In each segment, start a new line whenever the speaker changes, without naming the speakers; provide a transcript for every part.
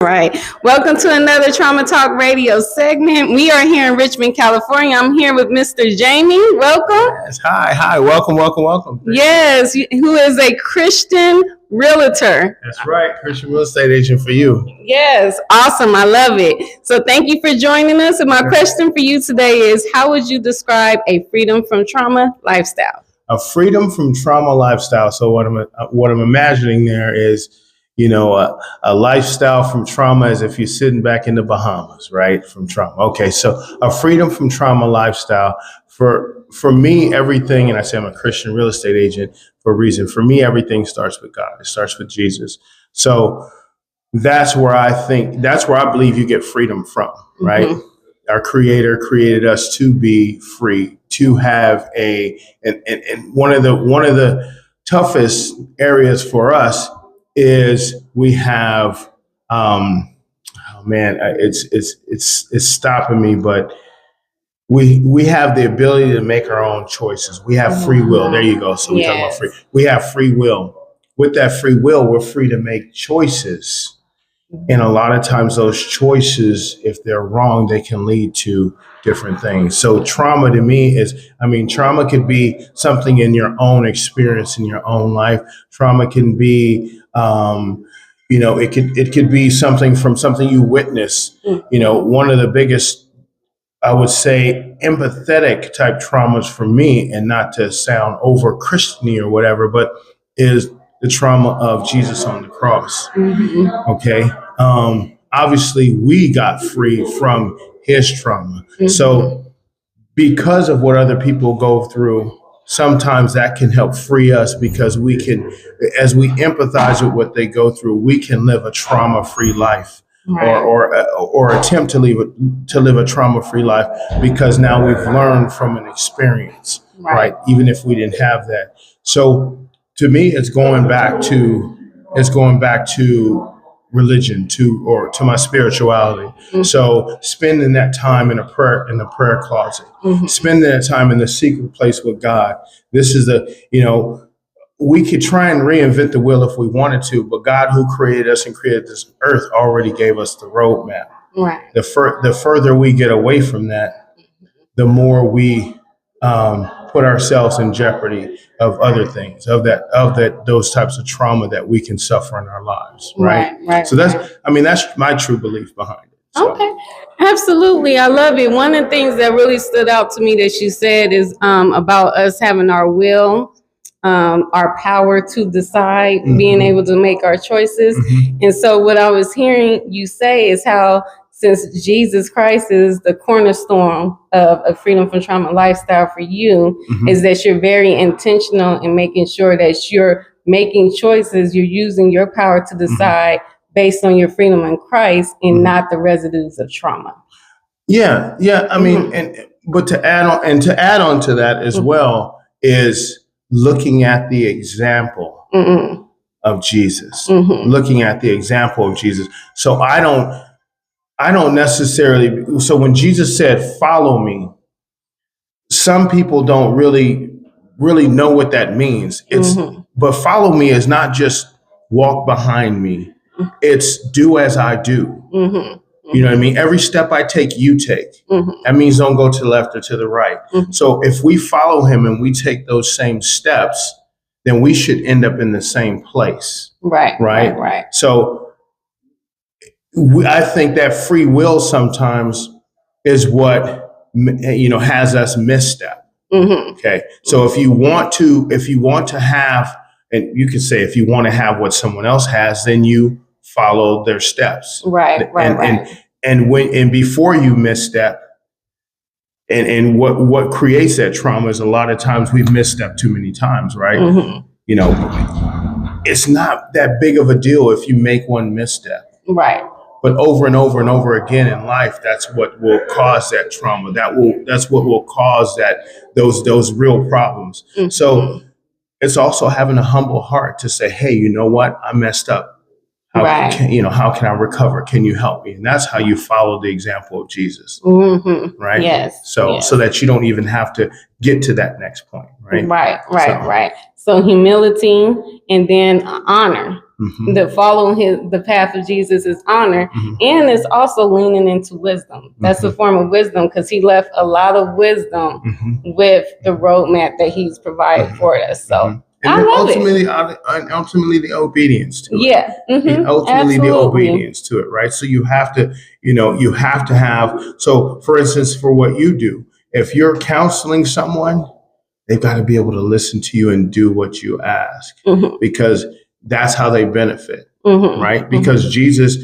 Right. Welcome to another Trauma Talk Radio segment. We are here in Richmond, California. I'm here with Mr. Jamie. Welcome.
Yes. Hi. Welcome.
Yes, who is a Christian realtor.
That's right. Christian real estate agent for you.
Yes. Awesome. I love it. So thank you for joining us. And my question for you today is, how would you describe a freedom from trauma lifestyle?
A freedom from trauma lifestyle. So what I'm imagining there is, a lifestyle from trauma as if you're sitting back in the Bahamas, right? From trauma. Okay. So a freedom from trauma lifestyle for me, everything, and I say I'm a Christian real estate agent for a reason. For me, everything starts with God. It starts with Jesus. So that's where I believe you get freedom from, right? Mm-hmm. Our Creator created us to be free, to have and one of the toughest areas for us is we have it's stopping me, but we have the ability to make our own choices. We have free will. There you go. So we talk about free. We have free will. With that free will, we're free to make choices. And a lot of times those choices, if they're wrong, they can lead to different things. So trauma to me trauma could be something in your own experience in your own life. Trauma can be, it could be something from something you witness. One of the biggest, I would say, empathetic type traumas for me, and not to sound over Christian-y or whatever, but is the trauma of Jesus on the cross. Mm-hmm. Okay. Obviously we got free from his trauma. Mm-hmm. So because of what other people go through, sometimes that can help free us, because we can, as we empathize with what they go through, we can live a trauma-free life. Right. or attempt to live a trauma-free life, because now we've learned from an experience, right? Even if we didn't have that. So to me, it's going back to religion, to my spirituality. Mm-hmm. So spending that time in the prayer closet, mm-hmm. spending that time in the secret place with God. This is we could try and reinvent the wheel if we wanted to, but God, who created us and created this earth, already gave us the roadmap. Right. The further we get away from that, the more we put ourselves in jeopardy of other things, those types of trauma that we can suffer in our lives. Right. So that's my true belief behind it. So.
Okay. Absolutely. I love it. One of the things that really stood out to me that you said is about us having our will, our power to decide, mm-hmm. being able to make our choices. Mm-hmm. And so what I was hearing you say is how, since Jesus Christ is the cornerstone of a freedom from trauma lifestyle for you, mm-hmm. is that you're very intentional in making sure that you're making choices, you're using your power to decide, mm-hmm. based on your freedom in Christ and, mm-hmm. not the residues of trauma.
Yeah. I mean, mm-hmm. but to add on to that as, mm-hmm. well, is looking at the example, mm-hmm. of Jesus, mm-hmm. looking at the example of Jesus. So I don't necessarily. So when Jesus said, "Follow me," some people don't really know what that means. It's, mm-hmm. but follow me is not just walk behind me. Mm-hmm. It's do as I do. Mm-hmm. You know what I mean? Every step I take, you take. Mm-hmm. That means don't go to the left or to the right. Mm-hmm. So if we follow him and we take those same steps, then we should end up in the same place. Right. So I think that free will sometimes is what, has us misstep. Mm-hmm. Okay. So if you want to have, and you could say, if you want to have what someone else has, then you follow their steps. Right. And before you misstep, and what creates that trauma is a lot of times we've misstepped too many times, right? Mm-hmm. It's not that big of a deal if you make one misstep. Right. But over and over and over again in life, that's what will cause that trauma. That's what will cause those real problems. Mm-hmm. So it's also having a humble heart to say, hey, you know what? I messed up.
Right.
How can I recover? Can you help me? And that's how you follow the example of Jesus, right?
Yes.
So that you don't even have to get to that next point, right?
Right. So humility and then honor. The following the path of Jesus is honor, and it's also leaning into wisdom. That's a form of wisdom, because he left a lot of wisdom with the roadmap that he's provided for us. So
and then ultimately the obedience to it. Ultimately the obedience to it, right? So you have to, you have to have. So, for instance, for what you do, if you're counseling someone, they've got to be able to listen to you and do what you ask, because that's how they benefit, right? Because Jesus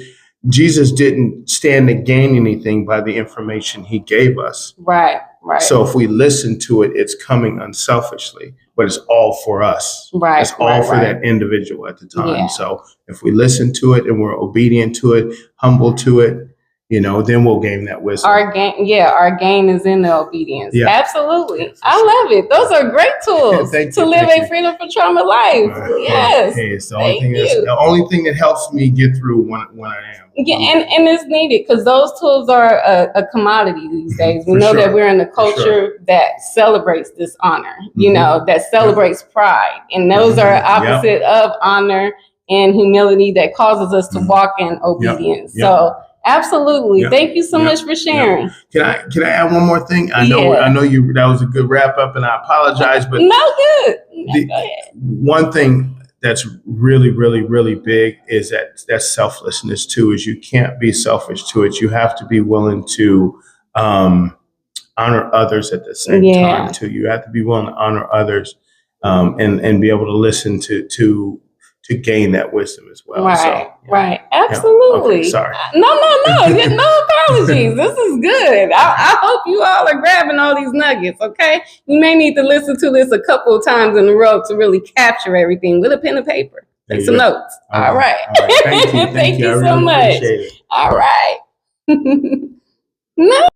didn't stand to gain anything by the information he gave us.
Right.
So if we listen to it, it's coming unselfishly, but it's all for us.
Right.
It's all for that individual at the time. Yeah. So if we listen to it and we're obedient to it, humble to it, then we'll gain that wisdom.
Our gain is in the obedience. Yeah. Absolutely. Yeah, I love it. Those are great tools to live a freedom from trauma life. Yes.
Hey, it's the only thing that helps me get through when I am.
Yeah, and it's needed, because those tools are a commodity these days. We know that we're in a culture that celebrates dishonor, that celebrates pride. And those are opposite of honor and humility that causes us to walk in obedience. So absolutely. Thank you so much for sharing.
Can I add one more thing? I know you, that was a good wrap up, and I apologize, but
no, good. Go ahead.
One thing that's really, really, really big is that selflessness too. Is you can't be selfish to it. You have to be willing to honor others at the same time too. You have to be willing to honor others, and be able to listen to gain that wisdom as well.
Right. Absolutely.
Okay, sorry.
No apologies. This is good. I hope you all are grabbing all these nuggets, okay? You may need to listen to this a couple of times in a row to really capture everything with a pen and paper. Take some notes. All right.
Thank you.
Thank you so
really
much.
Appreciate it.
All right. No.